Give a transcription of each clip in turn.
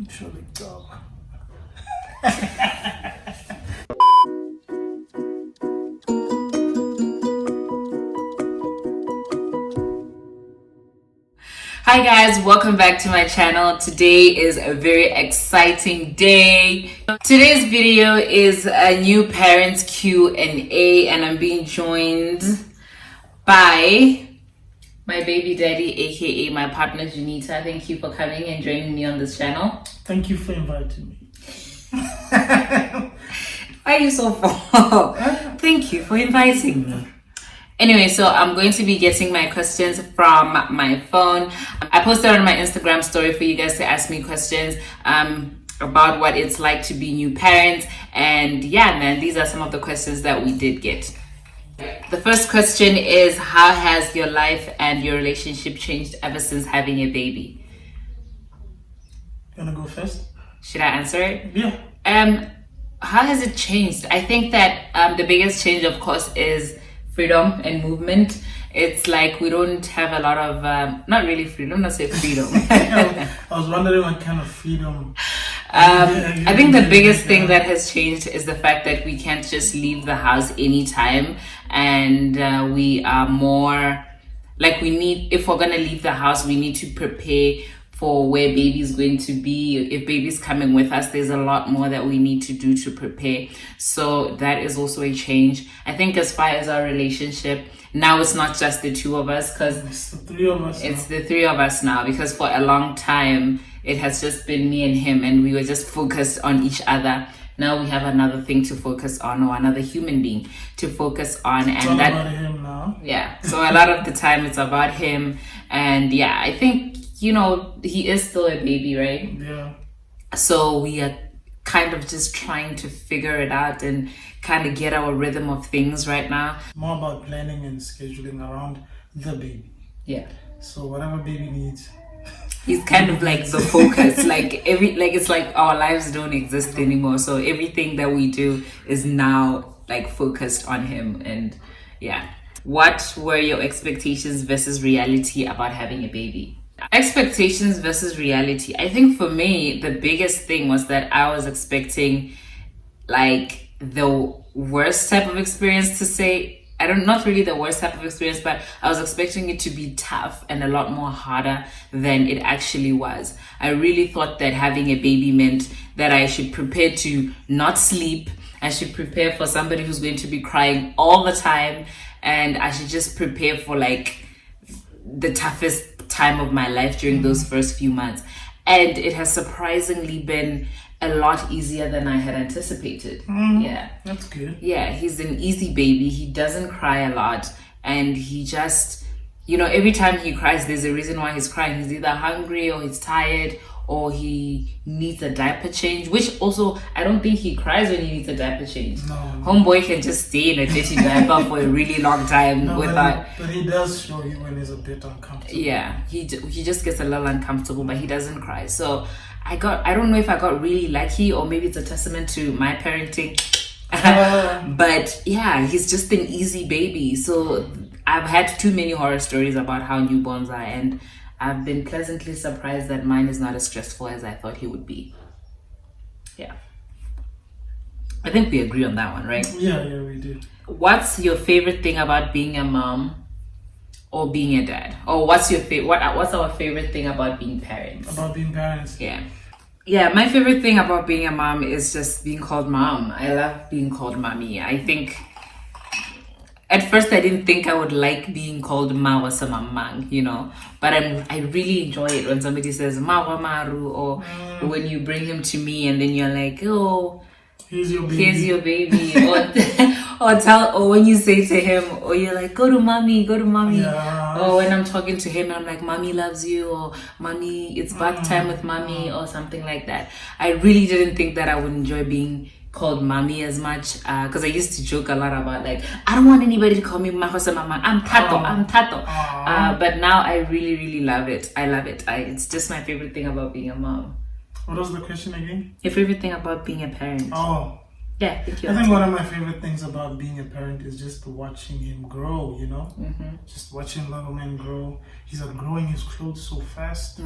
Surely go. Hi guys, welcome back to my channel. Today is a very exciting day. Today's video is a new parents Q&A and I'm being joined by my baby daddy, aka my partner Junita. Thank you for coming and joining me on this channel. Thank you for inviting me. Why are you so full? Thank you for inviting me. Anyway, so I'm going to be getting my questions from my phone. I posted on my Instagram story for you guys to ask me questions about what it's like to be new parents. And yeah, man, these are some of the questions that we did get. The first question is, how has your life and your relationship changed ever since having a baby? You wanna go first? Should I answer it? Yeah. How has it changed? I think that the biggest change, of course, is freedom and movement. It's like we don't have a lot of not really freedom, not say freedom. I was wondering what kind of freedom. I think the biggest thing that has changed is the fact that we can't just leave the house anytime, and we are more like, we need, if we're gonna leave the house, we need to prepare for where baby's going to be. If baby's coming with us, there's a lot more that we need to do to prepare. So that is also a change. I think as far as our relationship, now it's not just the two of us, because It's the three of us. it's the three of us now, because for a long time it has just been me and him and we were just focused on each other. Now we have another thing to focus on, or another human being to focus on, It's all about him now. yeah, so a lot of the time it's about him. And yeah, I think, you know, he is still a baby, right? Yeah. So we are kind of just trying to figure it out and kind of get our rhythm of things right now. More about planning and scheduling around the baby. Yeah, So whatever baby needs. he's kind of like the focus. like it's like our lives don't exist anymore, so everything that we do is now like focused on him. And yeah, what were your expectations versus reality about having a baby? Expectations versus reality. I think for me, the biggest thing was that I was expecting like the worst type of experience, to say. Not really the worst type of experience, but I was expecting it to be tough and a lot more harder than it actually was. I really thought that having a baby meant that I should prepare to not sleep. I should prepare for somebody who's going to be crying all the time, and I should just prepare for like the toughest time of my life during those first few months. And it has surprisingly been a lot easier than I had anticipated. Yeah. That's good. Yeah, he's an easy baby. He doesn't cry a lot, and he just, you know, every time he cries, there's a reason why he's crying. He's either hungry or he's tired or he needs a diaper change, which also, I don't think he cries when he needs a diaper change. No. Homeboy can just stay in a dirty diaper for a really long time No, without... but he does show you when he's a bit uncomfortable. Yeah, he just gets a little uncomfortable, but he doesn't cry. So I don't know if I got really lucky, or maybe it's a testament to my parenting. But yeah, he's just an easy baby. So I've had too many horror stories about how newborns are, and I've been pleasantly surprised that mine is not as stressful as I thought he would be. Yeah. I think we agree on that one, right? Yeah, we do. What's your favorite thing about being a mom or being a dad? Or what's your what's our favorite thing about being parents? About being parents. Yeah, my favorite thing about being a mom is just being called mom. I love being called mommy. I think at first I didn't think I would like being called ma or mamang, you know, but I really enjoy it when somebody says ma wa maru, or when you bring him to me and then you're like, oh, Here's your baby. Here's your baby. or when you say to him, or you're like, go to mommy. Yeah. Or when I'm talking to him, I'm like, mommy loves you, or mommy, it's bath time with mommy, or something like that. I really didn't think that I would enjoy being called mommy as much, because I used to joke a lot about like, I don't want anybody to call me mahosa mama. I'm tato. But now I really love it. I love it. It's just my favorite thing about being a mom. What was the question again? Your favorite thing about being a parent? Oh, Yeah, thank you. I think one of my favorite things about being a parent is just watching him grow, you know? Just watching little man grow. He's outgrowing his clothes so fast.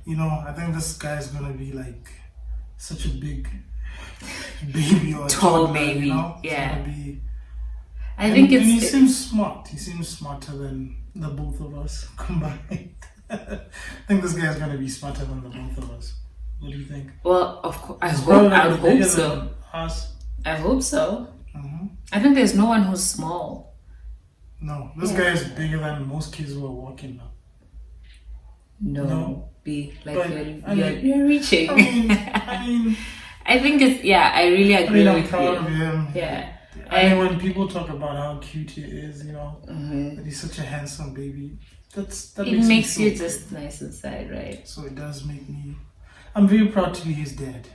You know, I think this guy's gonna be like such a big baby or a Tall toddler, baby, you know? yeah. It's gonna be... I think and he it's seems smart. He seems smarter than the both of us combined. I think this guy's gonna be smarter than the both of us. What do you think? well, of course, I Probably hope bigger so. than us. I hope so. Mhm. I think there's no one who's small. No, this guy is bigger than most kids who are walking now. No. Be like But, you're reaching. I mean, I think it's I really agree I'm with proud you. of him. Yeah. I mean, when people talk about how cute he is, you know, Mm-hmm. that he's such a handsome baby, that It makes me you so just nice inside, right? So it does make me. I'm very proud to be his dad.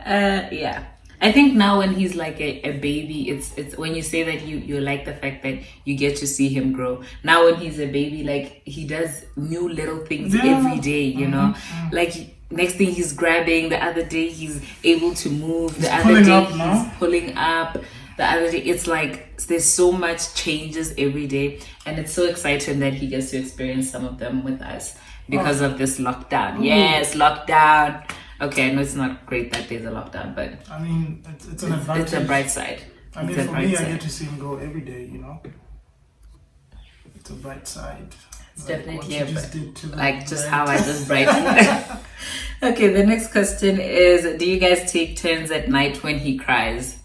Yeah. I think now when he's like a baby, it's when you say that you like the fact that you get to see him grow. Now when he's a baby, like he does new little things every day, you know? Like next thing he's grabbing, the other day he's able to move, the other day he's pulling up, the other day it's like there's so much changes every day, and it's so exciting that he gets to experience some of them with us because of this lockdown. Yes, lockdown. Okay, I know it's not great that there's a lockdown, but I mean, it's an advantage. It's a bright side. I mean, for me, I get to see him grow every day, you know? It's a bright side. It's like definitely what you just did to like just the how I just brightened. Okay, the next question is, do you guys take turns at night when he cries?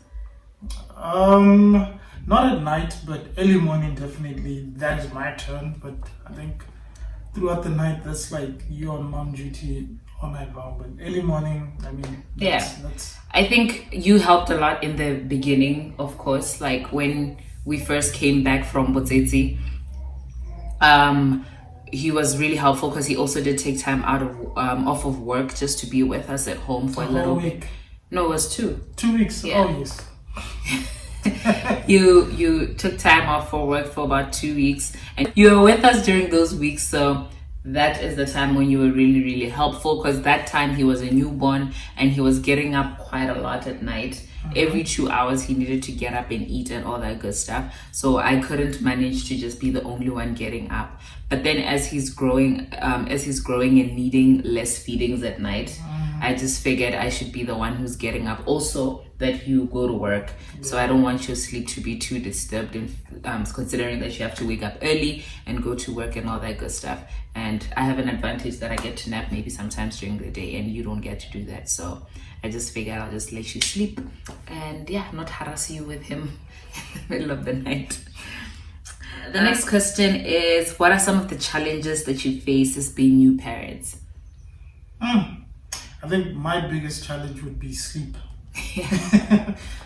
Not at night, but early morning, definitely. That is my turn, but I think throughout the night, that's like you on mom duty all night long. But early morning, I mean, that's I think you helped a lot in the beginning, of course, like when we first came back from Botswana. He was really helpful because he also did take time out of off of work just to be with us at home for a little week. No, it was 2 weeks. Yeah. Oh yes. You took time off for work for about 2 weeks, and you were with us during those weeks, so that is the time when you were really, really helpful, because that time he was a newborn and he was getting up quite a lot at night. Every 2 hours he needed to get up and eat and all that good stuff, so I couldn't manage to just be the only one getting up. But then as he's growing and needing less feedings at night, I just figured I should be the one who's getting up. Also that you go to work, so I don't want your sleep to be too disturbed, and considering that you have to wake up early and go to work and all that good stuff. And I have an advantage that I get to nap maybe sometimes during the day, and you don't get to do that. So I just figured I'll just let you sleep and not harass you with him in the middle of the night. The next question is, what are some of the challenges that you face as being new parents? I think my biggest challenge would be sleep.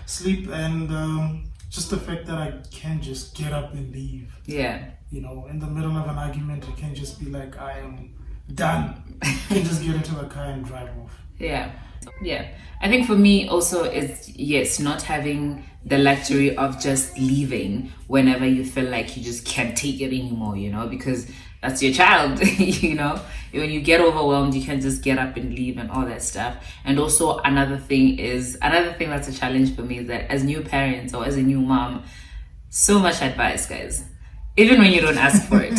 Sleep, and just the fact that I can't just get up and leave. Yeah. You know, in the middle of an argument, I can't just be like, I am done. I can just get into the car and drive off. Yeah. I think for me also it's not having the luxury of just leaving whenever you feel like you just can't take it anymore, you know, because that's your child. You know, when you get overwhelmed, you can just get up and leave and all that stuff. And also another thing that's a challenge for me is that as new parents or as a new mom, so much advice, guys, even when you don't ask for it.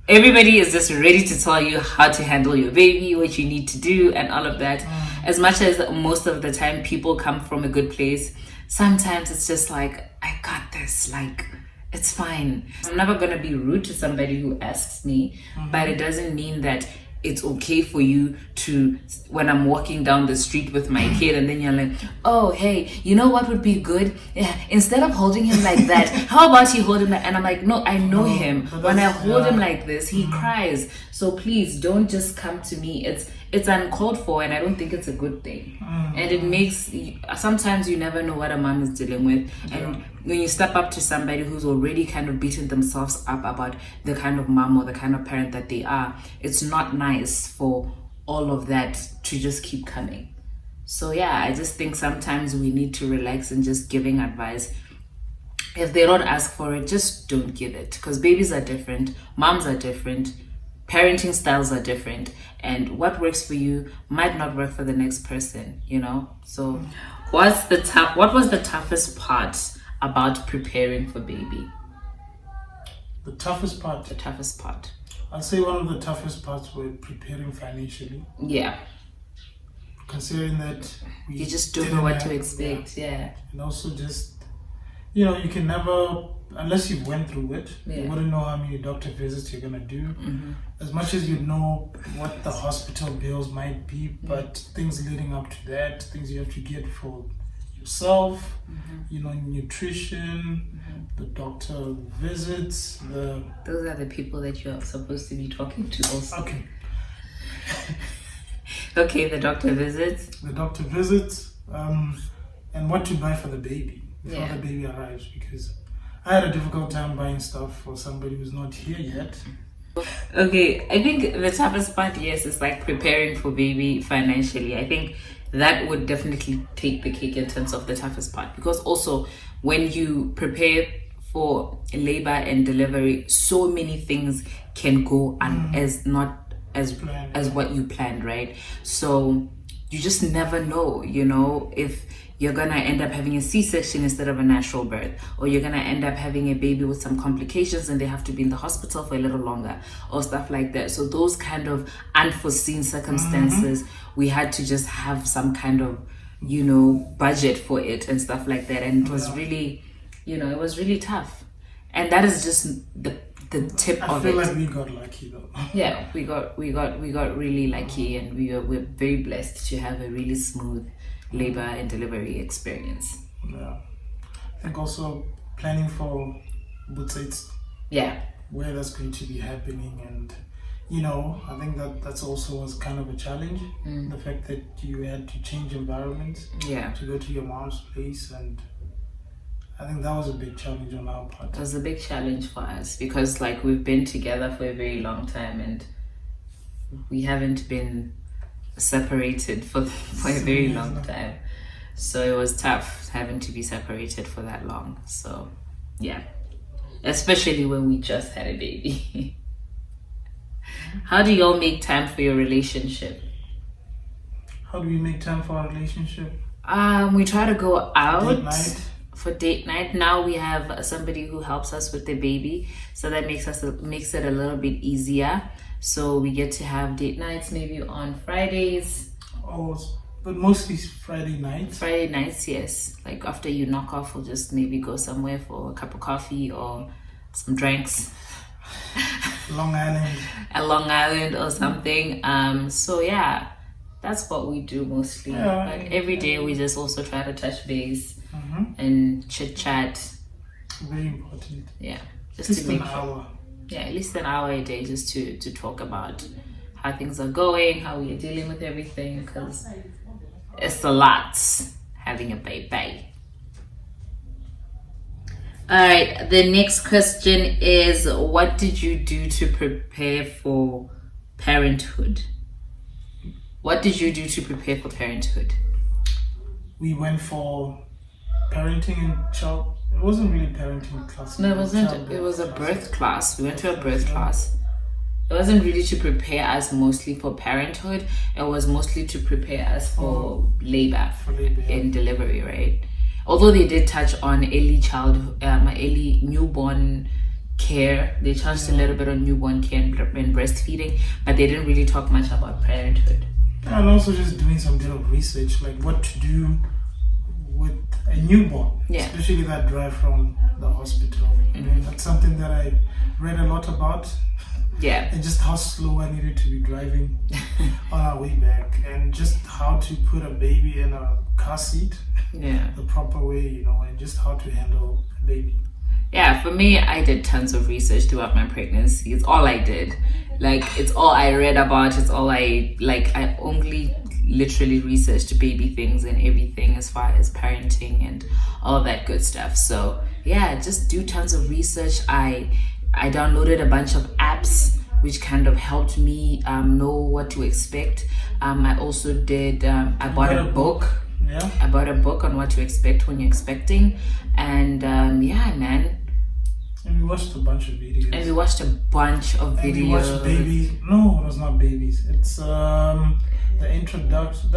Everybody is just ready to tell you how to handle your baby, what you need to do, and all of that. As much as most of the time people come from a good place, sometimes it's just like, I got this, like, it's fine. I'm never going to be rude to somebody who asks me, but it doesn't mean that it's okay for you to, when I'm walking down the street with my kid and then you're like, oh, hey, you know what would be good? Yeah, instead of holding him like that, how about you hold him like, and I'm like, no, I know him. When I hold him like this, he cries. So please don't just come to me. It's uncalled for, and I don't think it's a good thing. And it makes, sometimes you never know what a mom is dealing with. And when you step up to somebody who's already kind of beaten themselves up about the kind of mom or the kind of parent that they are, it's not nice for all of that to just keep coming. So yeah, I just think sometimes we need to relax and just giving advice. If they don't ask for it, just don't give it, because babies are different, moms are different, parenting styles are different, and what works for you might not work for the next person, you know. So what was the toughest part about preparing for baby? The toughest part? The toughest part. I'd say one of the toughest parts were preparing financially. Yeah. Considering that you just don't know what to expect, yeah. And also just, you know, you can never, unless you went through it, you wouldn't know how many doctor visits you're gonna do. As much as you know what the hospital bills might be, but things leading up to that, things you have to get for yourself, you know, nutrition, the doctor visits, those are the people that you're supposed to be talking to also. Okay. Okay, the doctor visits. The doctor visits, and what to buy for the baby before the baby arrives, because I had a difficult time buying stuff for somebody who's not here yet. Okay, I think the toughest part, yes, is like preparing for baby financially. I think that would definitely take the cake in terms of the toughest part, because also when you prepare for labor and delivery, so many things can go as what you planned, right? So you just never know, you know, if you're gonna end up having a C-section instead of a natural birth, or you're gonna end up having a baby with some complications and they have to be in the hospital for a little longer, or stuff like that. So those kind of unforeseen circumstances, we had to just have some kind of, you know, budget for it and stuff like that. And it was really, you know, it was really tough. And that is just the tip of it. I feel like we got lucky though. Yeah, we got really lucky, and we're very blessed to have a really smooth labor and delivery experience. Yeah, I think also planning for bootsates. Yeah, where that's going to be happening, and you know, I think that's also was kind of a challenge. The fact that you had to change environments. Yeah. To go to your mom's place, and I think that was a big challenge on our part. It was a big challenge for us because like we've been together for a very long time and we haven't been separated for a very long time. So it was tough having to be separated for that long. So yeah, especially when we just had a baby. How do y'all make time for your relationship? How do we make time for our relationship? We try to go out. Date night. For date night. Now we have somebody who helps us with the baby, so that makes it a little bit easier. So we get to have date nights maybe on Fridays. Oh, but mostly Friday nights. Friday nights, yes. Like after you knock off, we'll just maybe go somewhere for a cup of coffee or some drinks. Long Island. A Long Island or something. So yeah, that's what we do mostly. Yeah, but every day we just also try to touch base. And chit chat. Very important. Yeah, just an hour. Yeah, at least an hour a day, just to talk about how things are going, how we are dealing with everything, because it's a lot having a baby. All right, the next question is, what did you do to prepare for parenthood? What did you do to prepare for parenthood? We went for parenting and child. It wasn't really parenting class. No, it wasn't. It was a birth class. We went to a birth class. It wasn't really to prepare us mostly for parenthood. It was mostly to prepare us for labor and delivery, right? Although they did touch on early newborn care. They touched a little bit on newborn care and breastfeeding, but they didn't really talk much about parenthood. And also just doing some bit of research, like what to do with a newborn, especially that drive from the hospital. That's something that I read a lot about. Yeah. And just how slow I needed to be driving on our way back, and just how to put a baby in a car seat the proper way, you know, and just how to handle a baby. Yeah, for me, I did tons of research throughout my pregnancy. It's all I did. Like, it's all I read about. It's all I only literally researched baby things and everything as far as parenting and all that good stuff. So yeah, just do tons of research. I downloaded a bunch of apps which kind of helped me know what to expect. I also did, I bought a book. Yeah. I bought a book on what to expect when you're expecting. And yeah, man, And we watched a bunch of videos. And we watched a bunch of videos. We watched babies. No, it was not babies. It's the introduction,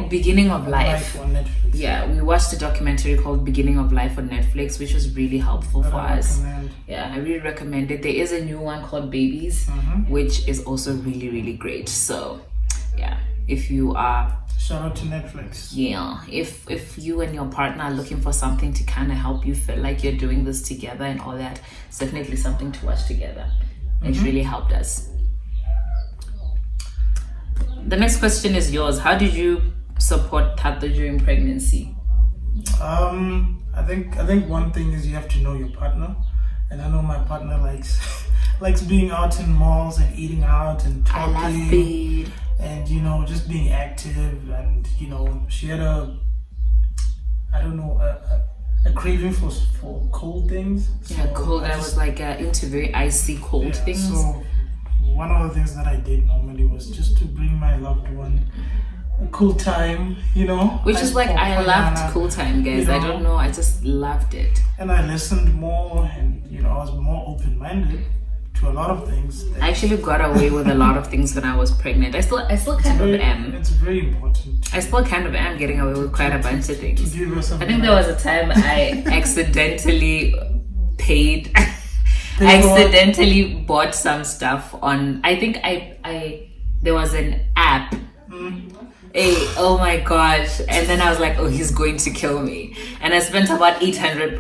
Beginning of Life on Netflix. Yeah, we watched a documentary called Beginning of Life on Netflix, which was really helpful for us. Yeah, I really recommend it. There is a new one called Babies, which is also really, really great. So yeah, if you are, shout out to Netflix. Yeah, if you and your partner are looking for something to kind of help you feel like you're doing this together and all that, it's definitely something to watch together. It really helped us. The next question is yours. How did you support Tato during pregnancy? I think one thing is you have to know your partner, and I know my partner likes being out in malls and eating out and talking. I love food. And just being active, and she had a craving for cold things. Cold. I was into very icy cold things. So one of the things that I did normally was just to bring my loved one a cool time, Which is I loved cool time, guys. I don't know, I just loved it. And I listened more, and I was more open-minded to a lot of things. I actually got away with a lot of things when I was pregnant. I still kind of am. It's very important. I still kind of am getting away with quite a bunch of things. I think there was a time I accidentally accidentally bought some stuff on. I think I there was an app. Oh my gosh! And then I was like, oh, he's going to kill me. And I spent about $800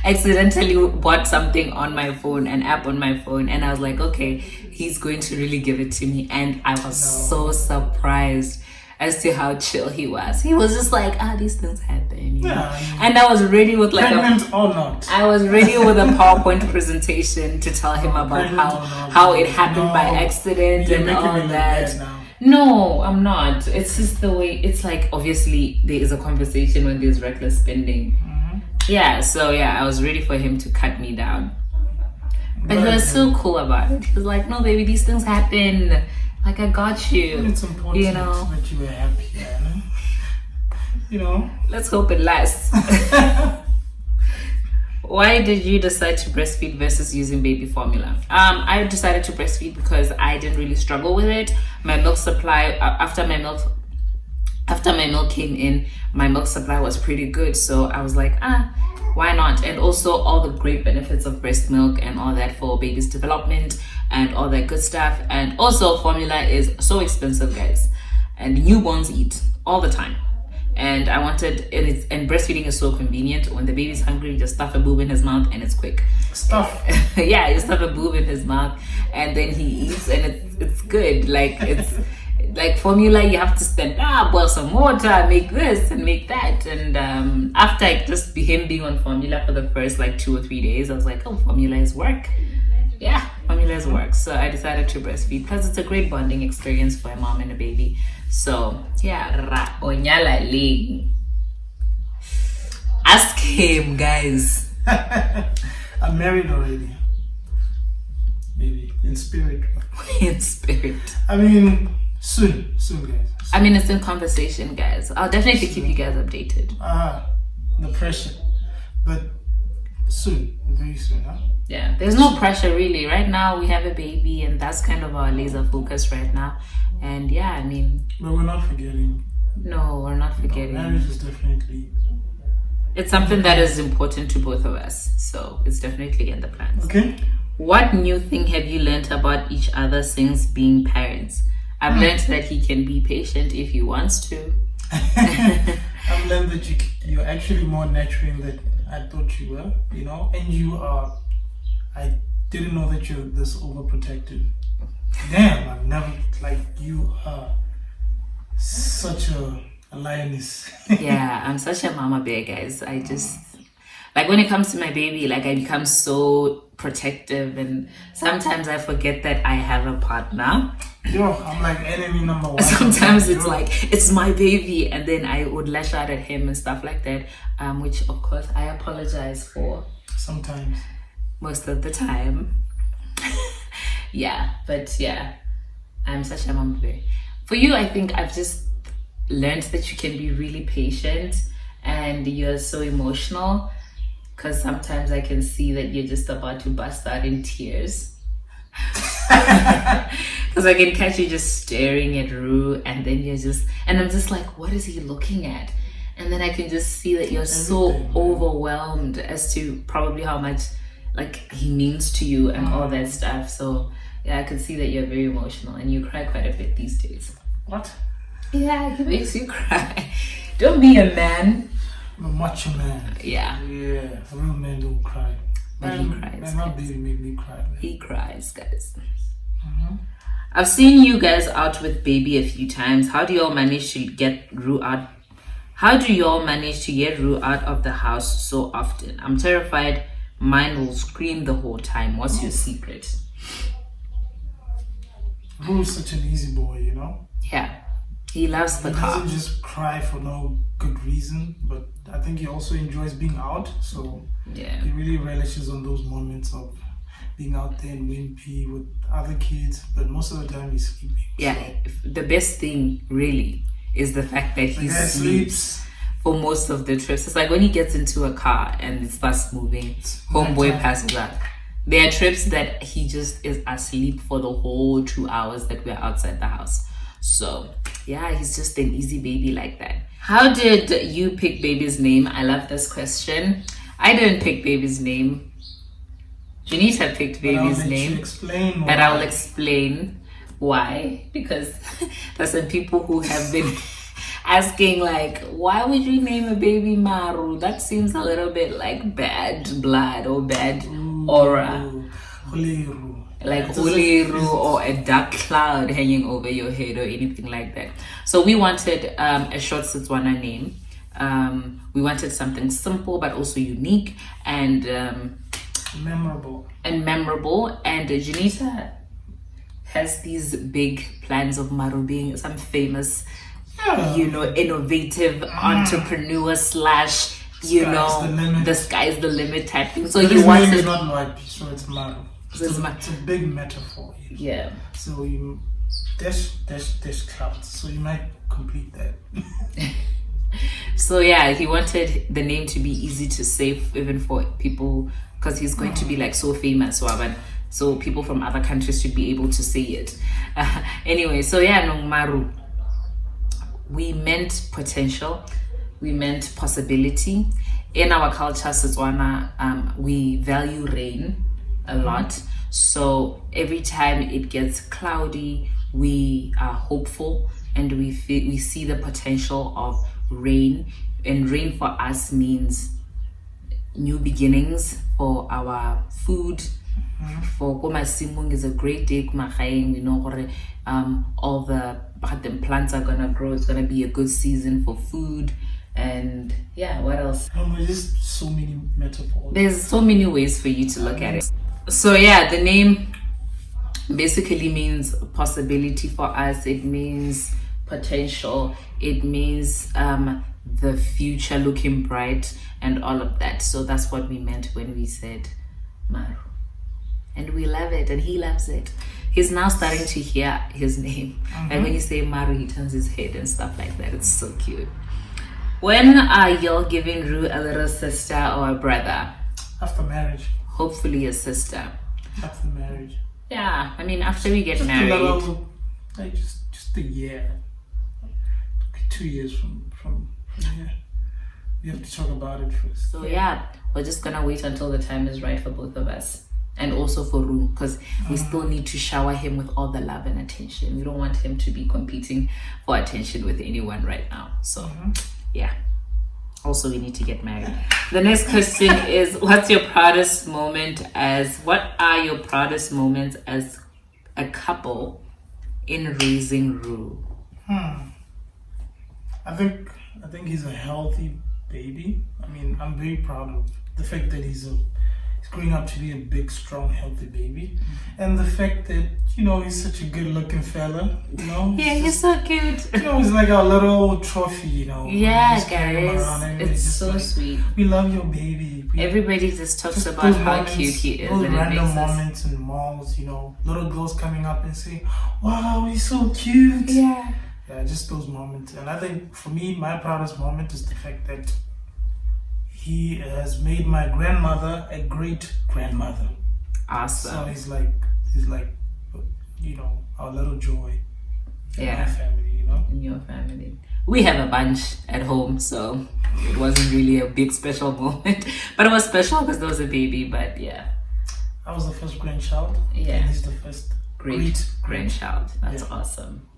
accidentally bought something on my phone, an app on my phone, and I was like, okay, he's going to really give it to me. And I was so surprised as to how chill he was. He was just like, these things happen. And I was ready with I was ready with a PowerPoint presentation to tell him about how it happened by accident and all that. No, I'm not. It's just the way, it's obviously there is a conversation when there's reckless spending. Yeah, so I was ready for him to cut me down. But he was so cool about it. He was like, no, baby, these things happen. I got you. It's important that you were happy, Let's hope it lasts. Why did you decide to breastfeed versus using baby formula? I decided to breastfeed because I didn't really struggle with it. My milk supply, after my milk came in, my milk supply was pretty good. So I was like, why not? And also all the great benefits of breast milk and all that for baby's development and all that good stuff. And also formula is so expensive, guys. And newborns eat all the time. And I wanted, and breastfeeding is so convenient. When the baby's hungry, you just stuff a boob in his mouth and it's quick. You stuff a boob in his mouth and then he eats, and it's good. It's like formula, you have to spend, boil some water, make this and make that. And after him being on formula for the first 2 or 3 days, I was like, oh, formula is work. Yeah, formula is work. So I decided to breastfeed because it's a great bonding experience for a mom and a baby. So yeah, ask him, guys. I'm married already. Maybe in spirit. In spirit. I mean, soon, guys. Soon. I mean, it's in conversation, guys. I'll definitely keep you guys updated. The pressure, but soon, very soon, huh? Yeah, there's no pressure really. Right now, we have a baby, and that's kind of our laser focus right now. And yeah, I mean, but we're not forgetting. No, we're not forgetting. Marriage is definitely. It's something that is important to both of us, so it's definitely in the plans. Okay. What new thing have you learned about each other since being parents? I've learned that he can be patient if he wants to. I've learned that you're actually more nurturing than I thought you were, and you are. I didn't know that you're this overprotective. Damn, I've never, you are such a lioness. Yeah, I'm such a mama bear, guys. I just, when it comes to my baby, I become so protective, and sometimes I forget that I have a partner. Yo, I'm enemy number one. Sometimes it's it's my baby, and then I would lash out at him and stuff like that, which of course I apologize for. Sometimes. Most of the time. Yeah, but yeah, I'm such a mama bear. For you, I think I've just learned that you can be really patient and you're so emotional. because sometimes I can see that you're just about to bust out in tears. Because I can catch you just staring at Rue, and then and I'm just like, what is he looking at? And then I can just see that you're so overwhelmed as to probably how much like he means to you and all that stuff. So yeah, I can see that you're very emotional and you cry quite a bit these days. What? Yeah, he makes you cry. Don't be a man. I'm a macho man. Yeah. Yeah, real men don't cry. But he cries. Man, my baby make me cry. Man. He cries, guys. I've seen you guys out with baby a few times. How do y'all manage to get Rue out? How do y'all manage to get Rue out of the house so often? I'm terrified. Mine will scream the whole time. What's your secret? Rue is such an easy boy, you know? Yeah. He loves the car. He doesn't just cry for no good reason, but I think he also enjoys being out. So yeah, he really relishes on those moments of being out there in Wimpy with other kids. But most of the time he's sleeping. Yeah, so. The best thing really is the fact that he sleeps for most of the trips. It's like when he gets into a car and it starts moving, homeboy passes out. There are trips that he just is asleep for the whole 2 hours that we're outside the house. So yeah, he's just an easy baby like that. How did you pick baby's name? I love this question. I didn't pick baby's name. Janita picked baby's name. But I'll explain why. Because there's some people who have been asking like, why would you name a baby Maru? That seems a little bit like bad blood or bad aura. Like Uliru or a dark cloud hanging over your head or anything like that. So we wanted a short Setswana name. We wanted something simple but also unique and memorable. And Janita has these big plans of Maru being some famous, innovative entrepreneur / the sky's the limit type thing. So he wants it. It's not Moapi, so it's Maru. It's a big metaphor. Yeah. So you dash clouds. So you might complete that. So yeah, he wanted the name to be easy to say even for people because he's going to be like so famous. So people from other countries should be able to say it. Anyway, so yeah, no Maru. We meant potential. We meant possibility. In our culture, Setswana, we value rain a lot. So every time it gets cloudy, we are hopeful and we see the potential of rain. And rain for us means new beginnings for our food. For Komasimung is a great day. We know all the plants are gonna grow. It's gonna be a good season for food. And yeah, what else? There's just so many metaphors. There's so many ways for you to look at it. So yeah, the name basically means possibility for us. It means potential. It means the future looking bright and all of that. So that's what we meant when we said Maru. And we love it and he loves it. He's now starting to hear his name. And when you say Maru, he turns his head and stuff like that. It's so cute. When are y'all giving Rue a little sister or a brother? After marriage. Hopefully a sister. After marriage. Yeah, I mean after we get just married. Like just a year. 2 years from here. We have to talk about it first. So yeah, we're just gonna wait until the time is right for both of us. And also for Rue, because we still need to shower him with all the love and attention. We don't want him to be competing for attention with anyone right now. So yeah. Also, we need to get married. The next question is, what are your proudest moments as a couple in raising Rue? I think he's a healthy baby. I mean, I'm very proud of the fact that he's growing up to be a big, strong, healthy baby. And the fact that, he's such a good-looking fella, Yeah, he's so cute. He's like our little trophy, Yeah, guys. It's so like, sweet. We love your baby. Everybody just talks about how cute he is. Those random moments in malls, little girls coming up and saying, wow, he's so cute. Yeah, just those moments. And I think, for me, my proudest moment is the fact that he has made my grandmother a great grandmother. Awesome. So he's like, you know, our little joy in my family, you know. In your family. We have a bunch at home, so it wasn't really a big special moment. But it was special because there was a baby, but yeah. I was the first grandchild. Yeah. And he's the first great grandchild. That's awesome.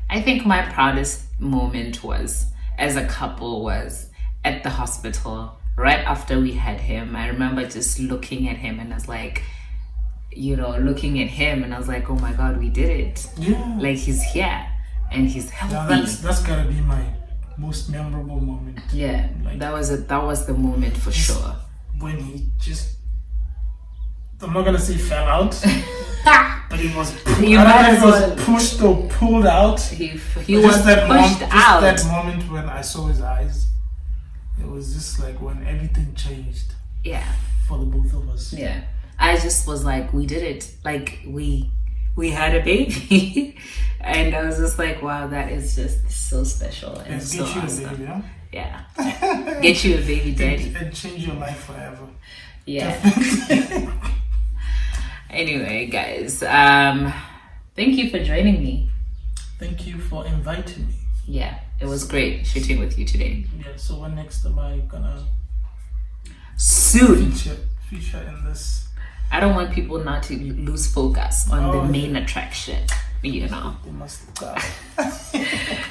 I think my proudest moment was, as a couple, was at the hospital right after we had him. I remember just looking at him and I was like, you know, looking at him and I was like, oh my God, we did it. Yeah. Like, he's here and he's healthy. Yeah, that's gotta be my most memorable moment. Yeah, like, that was the moment for sure. When he just, I'm not gonna say fell out, but he was pushed or pulled out. He was pushed out. That moment when I saw his eyes, it was just like when everything changed. Yeah. For the both of us. Yeah. I just was like, we did it. Like, we had a baby. And I was just like, wow, that is just so special and so awesome. A baby, huh? Yeah. Get you a baby daddy. And change your life forever. Yeah. Anyway, guys, thank you for joining me. Thank you for inviting me. Yeah, it was great shooting with you today. Yeah, so when next am I gonna soon feature in this? I don't want people not to lose focus on the main attraction, you know. They must go.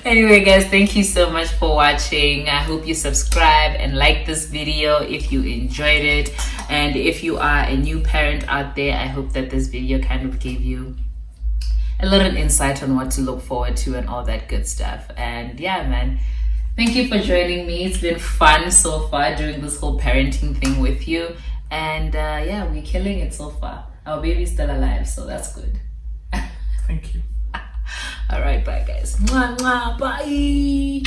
Anyway, guys, thank you so much for watching. I hope you subscribe and like this video if you enjoyed it. And if you are a new parent out there, I hope that this video kind of gave you a little insight on what to look forward to and all that good stuff. And yeah, man, thank you for joining me. It's been fun so far doing this whole parenting thing with you. And yeah, we're killing it so far. Our baby's still alive, so that's good. Thank you. All right, bye guys. Mwah, mwah, bye.